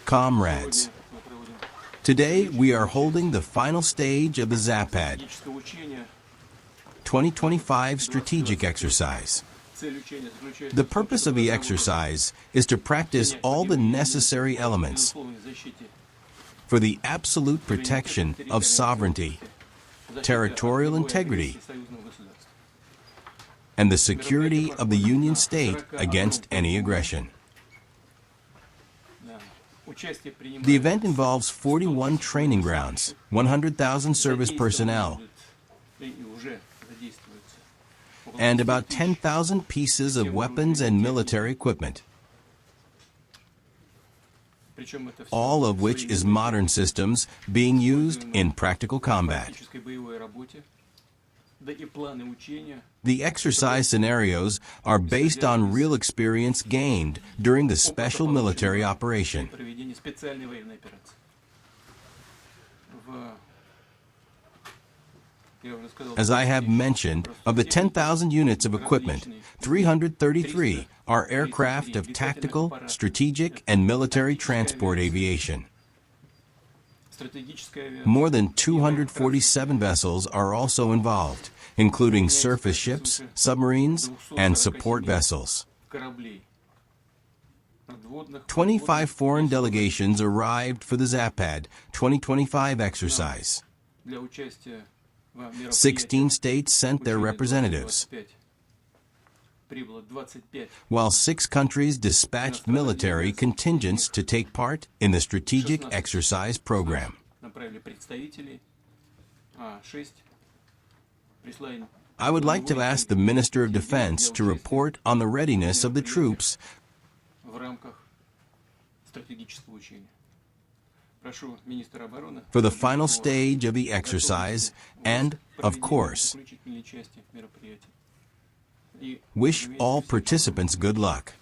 Comrades, today we are holding the final stage of the Zapad 2025 strategic exercise. The purpose of the exercise is to practice all the necessary elements for the absolute protection of sovereignty, territorial integrity, and the security of the Union State against any aggression. The event involves 41 training grounds, 100,000 service personnel, and about 10,000 pieces of weapons and military equipment, all of which is modern systems being used in practical combat. The exercise scenarios are based on real experience gained during the special military operation. As I have mentioned, of the 10,000 units of equipment, 333 are aircraft of tactical, strategic, and military transport aviation. More than 247 vessels are also involved, including surface ships, submarines, and support vessels. 25 foreign delegations arrived for the Zapad 2025 exercise. 16 states sent their representatives, while 6 countries dispatched military contingents to take part in the strategic exercise program. I would like to ask the Minister of Defense to report on the readiness of the troops for the final stage of the exercise and, of course, wish all participants good luck.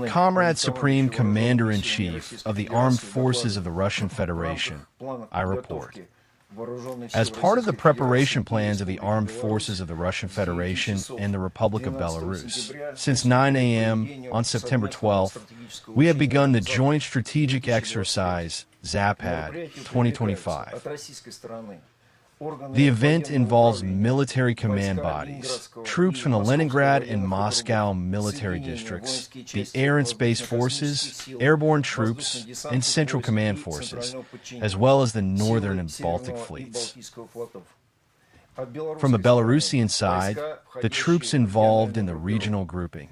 Comrade Supreme Commander-in-Chief of the Armed Forces of the Russian Federation, I report. As part of the preparation plans of the Armed Forces of the Russian Federation and the Republic of Belarus, since 9 a.m. on September 12th, we have begun the joint strategic exercise, Zapad 2025. The event involves military command bodies, troops from the Leningrad and Moscow military districts, the air and space forces, airborne troops, and central command forces, as well as the northern and Baltic fleets. From the Belarusian side, the troops involved in the regional grouping.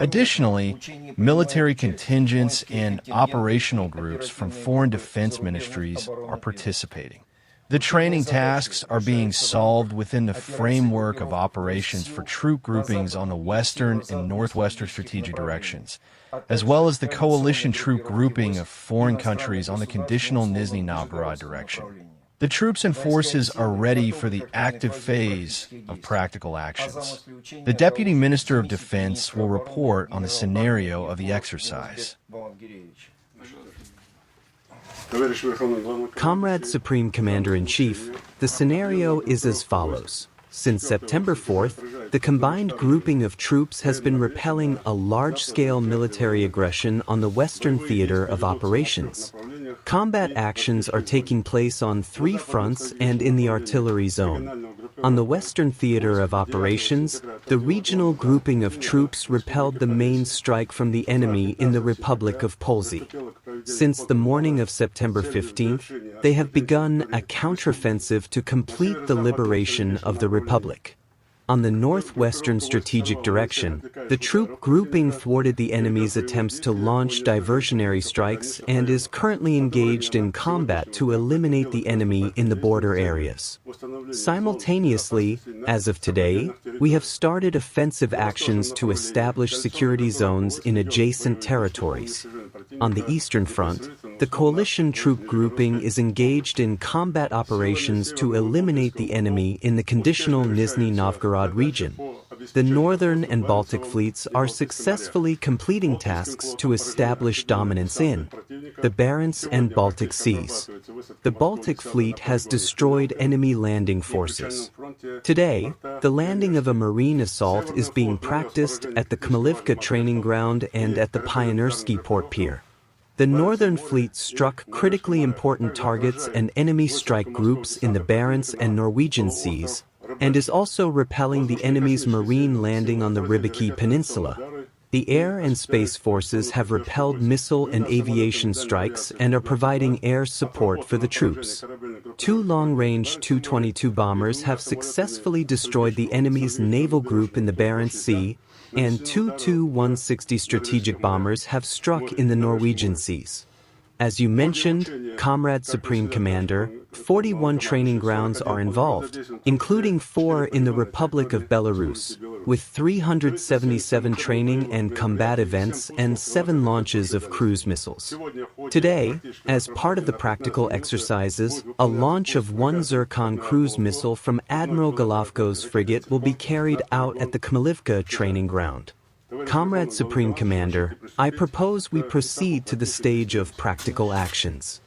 Additionally, military contingents and operational groups from foreign defense ministries are participating. The training tasks are being solved within the framework of operations for troop groupings on the western and northwestern strategic directions, as well as the coalition troop grouping of foreign countries on the conditional Nizhny Novgorod direction. The troops and forces are ready for the active phase of practical actions. The Deputy Minister of Defense will report on the scenario of the exercise. Comrade Supreme Commander-in-Chief, the scenario is as follows. Since September 4th, the combined grouping of troops has been repelling a large-scale military aggression on the Western theater of operations. Combat actions are taking place on 3 fronts and in the artillery zone. On the Western theater of operations, the regional grouping of troops repelled the main strike from the enemy in the Republic of Polski. Since the morning of September 15th, they have begun a counteroffensive to complete the liberation of the Republic. On the northwestern strategic direction, the troop grouping thwarted the enemy's attempts to launch diversionary strikes and is currently engaged in combat to eliminate the enemy in the border areas. Simultaneously, as of today, we have started offensive actions to establish security zones in adjacent territories. On the Eastern Front, the coalition troop grouping is engaged in combat operations to eliminate the enemy in the conditional Nizhny Novgorod region. the Northern and Baltic fleets are successfully completing tasks to establish dominance in the Barents and Baltic Seas. The Baltic Fleet has destroyed enemy landing forces. Today, the landing of a marine assault is being practiced at the Khmelivka training ground and at the Pioneersky port pier. The Northern Fleet struck critically important targets and enemy strike groups in the Barents and Norwegian seas, and is also repelling the enemy's marine landing on the Rybaki Peninsula. The air and space forces have repelled missile and aviation strikes and are providing air support for the troops. 2 long-range Tu-22 bombers have successfully destroyed the enemy's naval group in the Barents Sea, and 2 Tu-160 strategic bombers have struck in the Norwegian seas. As you mentioned, Comrade Supreme Commander, 41 training grounds are involved, including 4 in the Republic of Belarus, with 377 training and combat events and 7 launches of cruise missiles. Today, as part of the practical exercises, a launch of 1 Zircon cruise missile from Admiral Golovko's frigate will be carried out at the Khmelivka training ground. Comrade Supreme Commander, I propose we proceed to the stage of practical actions.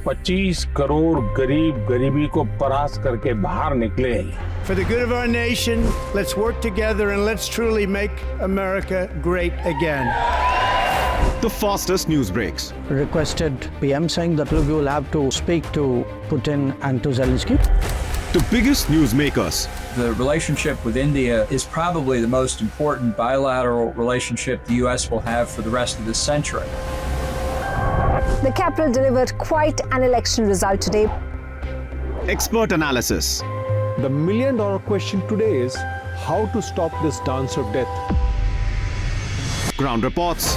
$25 crore गरीब गरीबी को परास्त करके बाहर निकले। For the good of our nation, let's work together and let's truly make America great again. The fastest news breaks. Requested PM saying that we will have to speak to Putin and to Zelensky. The biggest news makers. The relationship with India is probably the most important bilateral relationship the U.S. will have for the rest of this century. The capital delivered quite an election result today. Expert analysis. The million-dollar question today is how to stop this dance of death. Ground reports.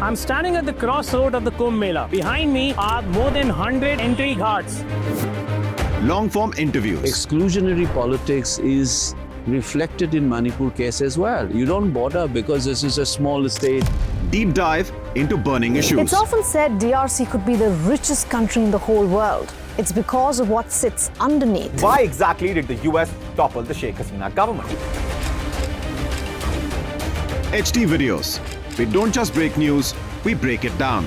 I'm standing at the crossroad of the Kumbh Mela. Behind me are more than 100 entry guards. Long-form interviews. Exclusionary politics is reflected in Manipur case as well. You don't bother because this is a small state. Deep dive into burning issues. It's often said DRC could be the richest country in the whole world. It's because of what sits underneath. Why exactly did the US topple the Sheikh Hasina government? HD videos. We don't just break news, we break it down.